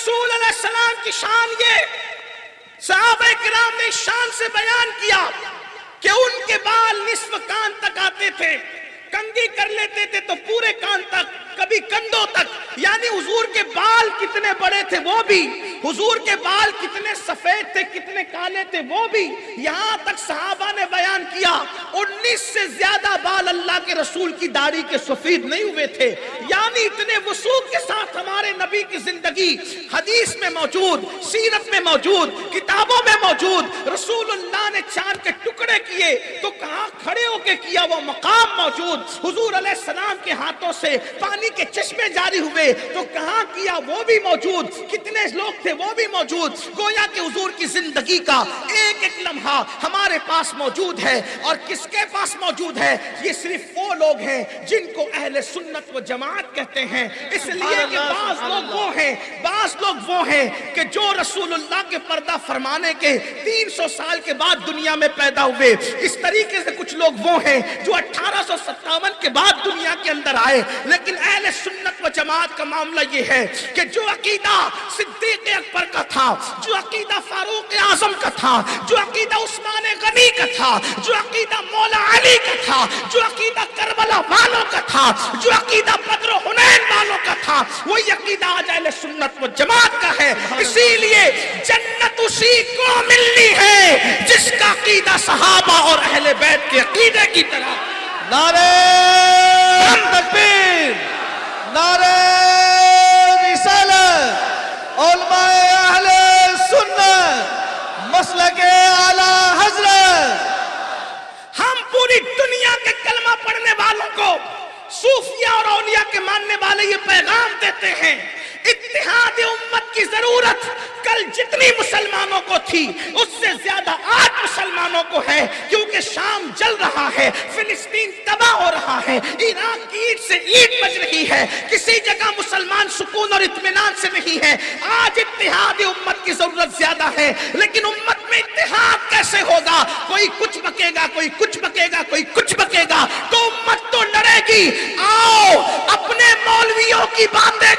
رسول علیہ السلام کی شان یہ صحابہ کرام نے شان سے بیان کیا کہ ان کے بال نصف کان تک آتے تھے، کنگھی کر لیتے تھے تو پورے کان تک، کبھی کندھوں تک. یعنی حضور کے بال کتنے بڑے تھے وہ بھی، حضور کے بال کتنے سفید تھے کتنے کالے تھے وہ بھی. یہاں تک صحابہ نے بیان کیا 19 سے زیادہ بال اللہ کے رسول کی داڑھی کے سفید نہیں ہوئے تھے. یعنی اتنے وثوق کے ساتھ ہمارے نبی کی زندگی حدیث میں موجود، سیرت میں موجود، کتابوں میں موجود. رسول اللہ نے چاند کے ٹکڑے کیے تو کہاں کھڑے ہو کے کیا وہ مقام موجود. حضور علیہ السلام کے ہاتھوں سے پانی کے چشمے جاری ہوئے تو کہاں کیا وہ بھی موجود. کتنے لوگ تھے وہ بھی موجود. گویا کہ حضور کی زندگی کا ایک ایک لمحہ ہمارے پاس موجود ہے. اور کس کے پاس موجود ہے؟ یہ صرف وہ لوگ ہیں جن کو اہل سنت و جماعت کہتے ہیں. اس لیے کہ بعض لوگ وہ ہیں کہ جو رسول اللہ کے پردہ فرمانے کے 300 سال کے بعد دنیا میں پیدا ہوئے. اس طریقے سے کچھ لوگ وہ ہیں جو 1857 کے بعد دنیا کے اندر آئے. لیکن اہل سنت و جماعت کا معاملہ یہ ہے کہ جو عقیدہ صدیق اکبر کا تھا، جو عقیدہ فاروق اعظم کا تھا، جو عقیدہ عثمان غنی کا تھا، جو عقیدہ مولا علی کا تھا، جو عقیدہ کربلا والوں کا تھا، جو عقیدہ بدر و حنین والوں کا تھا، وہی عقیدہ آج اہل سنت و جماعت کا ہے. اسی لیے جنت اسی کو ملنی ہے جس کا عقیدہ صحابہ اور اہل بیت کے عقیدے کی طرح. نعرہ تکبیر، نعرہ رسالت، علماء اہل سنت، مسلک اعلی حضرت. ہم پوری دنیا کے کلمہ پڑھنے والوں کو، صوفیہ اور اولیاء کے ماننے والے یہ پیغام دیتے ہیں اتحاد امت کی ضرورت کل جتنی مسلمانوں کو تھی اس سے زیادہ آج مسلمانوں کو ہے. کیونکہ شام جل رہا ہے، فلسطین تباہ ہو رہا ہے، عراق کی اینٹ سے اینٹ بج رہی ہے، کسی جگہ مسلمان سکون اور اطمینان سے نہیں ہے. آج اتحاد امت کی ضرورت زیادہ ہے. لیکن امت میں اتحاد کیسے ہوگا؟ کوئی کچھ بکے گا، کوئی کچھ بکے گا، کوئی کچھ بکے گا تو امت تو لڑے گی. آؤ اپنے مولویوں کی باتیں